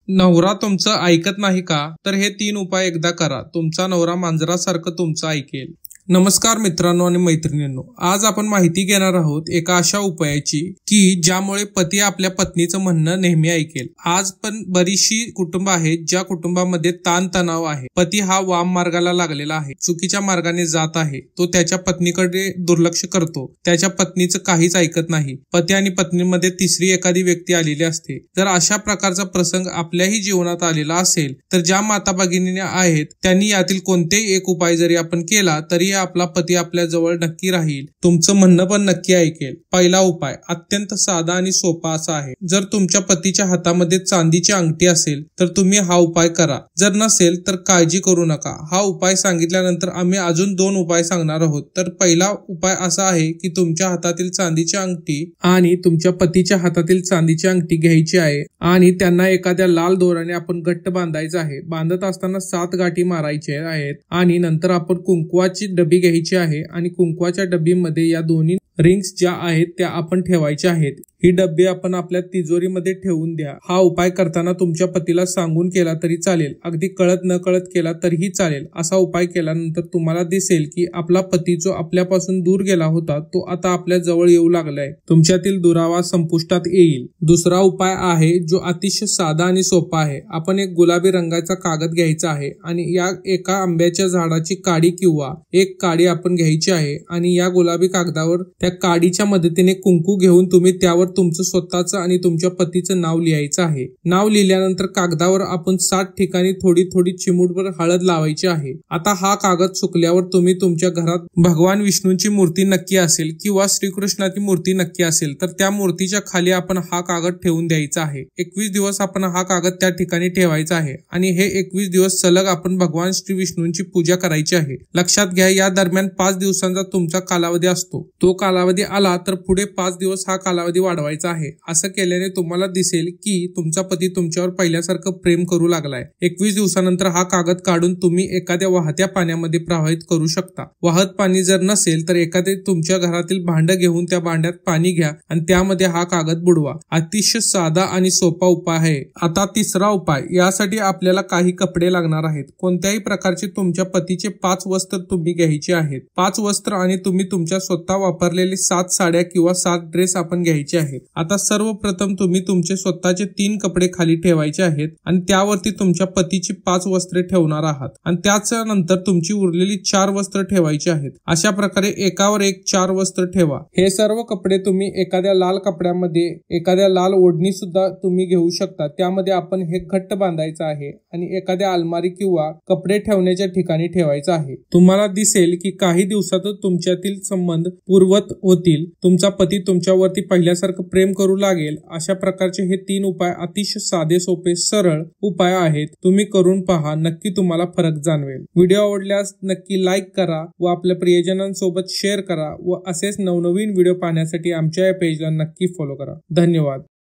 नवरा तुमचं ऐकत नाही का? तर हे 3 उपाय एकदा करा. तुमचा नवरा मांजरासारखं तुमचं ऐकेल. नमस्कार मित्रांनो आणि मैत्रिणींनो, आज आपण माहिती घेणार आहोत एका अशा उपायाची की ज्यामुळे पती आपल्या पत्नीचं म्हणणं नेहमी ऐकेल. आज पण बरीचशी कुटुंब आहेत ज्या कुटुंबामध्ये ताणतणाव आहे. पती हा वाम मार्गाला लागलेला आहे, चुकीच्या मार्गाने जात आहे. तो त्याच्या पत्नीकडे दुर्लक्ष करतो, त्याच्या पत्नीचं काहीच ऐकत नाही. पती आणि पत्नीमध्ये तिसरी एखादी व्यक्ती आलेली असते. जर अशा प्रकारचा प्रसंग आपल्याही जीवनात आलेला असेल तर ज्या माता भगिनी आहेत त्यांनी यातील कोणतेही एक उपाय जरी आपण केला तरी आपला पती आपल्या जवळ नक्की राहील, तुमचं म्हणणं पण नक्की ऐकेल. पहिला उपाय अत्यंत साधा आणि सोपा असा आहे. जर तुमच्या पतीच्या हातामध्ये चांदीची अंगठी असेल तर तुम्ही हा उपाय करा. जर नसेल तर काळजी करू नका. हा उपाय सांगितल्यानंतर आम्ही अजून 2 उपाय सांगणार आहोत. तर पहिला उपाय असा आहे की तुमच्या हातातील चांदीची अंगठी आणि तुमच्या पतीच्या हातातील चांदीची अंगठी घ्यायची आहे आणि त्यांना एखाद्या लाल दोऱ्याने आपण घट्ट बांधायचं आहे. बांधत असताना 7 गाठी मारायच्या आहेत आणि नंतर आपण कुंकवाची डबी घ्यायची आहे आणि कुंकवाच्या डबीमध्ये या दोन्ही रिंग्स ज्या आहेत त्या आपण ठेवायच्या आहेत. ही डब्बी आपण आपल्या तिजोरीमध्ये ठेवून द्या. हा उपाय करताना तुमच्या पतीला सांगून केला तरी चालेल, अगदी कळत न कळत केला तरीही चालेल. असा उपाय केल्यानंतर तुम्हाला दिसेल की आपला पती जो आपल्यापासून दूर गेला होता तो आता आपल्या जवळ येऊ लागलाय. तुमच्यातील दुरावा संपुष्टात येईल. दुसरा उपाय आहे जो अतिशय साधा आणि सोपा आहे. आपण एक गुलाबी रंगाचा कागद घ्यायचा आहे आणि या एका आंब्याच्या झाडाची काडी किंवा एक काडी आपण घ्यायची आहे आणि या गुलाबी कागदावर त्या काडीच्या मदतीने कुंकू घेऊन तुम्ही त्यावर तुमचं स्वतःचं आणि तुमच्या पतीचं नाव लिहायचं आहे. नाव लिहिल्यानंतर कागदावर आपण 7 ठिकाणी थोडी थोडी चिमूटभर हळद लावायची आहे. आता हा कागद सुकल्यावर तुम्ही तुमच्या घरात भगवान विष्णूंची मूर्ती नक्की असेल किंवा श्रीकृष्णाची मूर्ती नक्की असेल तर त्या मूर्तीच्या खाली आपण हा कागद ठेवून द्यायचा आहे. 21 दिवस आपण हा कागद त्या ठिकाणी ठेवायचा आहे आणि हे 21 दिवस सलग आपण भगवान श्री विष्णूंची पूजा करायची आहे. लक्षात घ्या, या दरम्यान 5 दिवसांचा तुमचा कालावधी असतो. तो कालावधी आला तर पुढे 5 दिवस हा कालावधी वाढवायचा आहे. असं केल्याने तुम्हाला दिसेल की तुमचा पती तुमच्यावर पहिल्यासारखं प्रेम करू लागलाय. 21 दिवसानंतर हा कागद काढून तुम्ही एखाद्या वाहत्या पाण्यामध्ये प्रवाहित करू शकता. वाहत पाणी जर नसेल तर एखादे तुमच्या घरातील भांड घेऊन त्या भांड्यात पाणी घ्या आणि त्यामध्ये हा कागद बुडवा. अतिशय साधा आणि सोपा उपाय आहे. आता तिसरा उपाय, यासाठी आपल्याला काही कपडे लागणार आहेत. कोणत्याही प्रकारचे तुमच्या पतीचे 5 वस्त्र तुम्ही घ्यायचे आहेत. 5 वस्त्र आणि तुम्ही तुमच्या स्वतः वापरलेले 7 साड्या किंवा 7 ड्रेस आपण घ्यायचे आहेत. आता सर्वप्रथम तुम्ही तुमचे स्वतःचे 3 कपडे खाली ठेवायचे आहेत आणि त्यावरती तुमच्या पतीची 5 वस्त्रे ठेवणार आहात आणि त्याच्यानंतर तुमची उरलेली 4 वस्त्र ठेवायची आहेत. अशा प्रकारे एकावर एक 4 वस्त्र ठेवा. हे सर्व कपडे तुम्ही एखाद्या लाल कपड्यामध्ये, एखाद्या लाल ओढणी सुद्धा तुम्ही घेऊ शकता. त्यामध्ये आपण हे घट्ट बांधायचं आहे आणि एखाद्या अलमारी किंवा कपडे ठेवण्याच्या ठिकाणी ठेवायचं आहे. तुम्हाला दिसेल की काही दिवसातच तुमच्यातील संबंध पूर्ववत होतील. तुमचा पती तुमच्यावरती पहिल्यासारखं प्रेम करू लागेल. अशा प्रकारचे हे 3 उपाय अतिशय साधे, सोपे, सरळ उपाय आहेत. तुम्ही करून पहा, नक्की तुम्हाला फरक जाणवेल. व्हिडिओ आवडल्यास नक्की लाईक करा व आपल्या प्रियजनांसोबत शेअर करा व असेच नवनवीन व्हिडिओ पाहण्यासाठी आमच्या या पेजला नक्की फॉलो करा. धन्यवाद.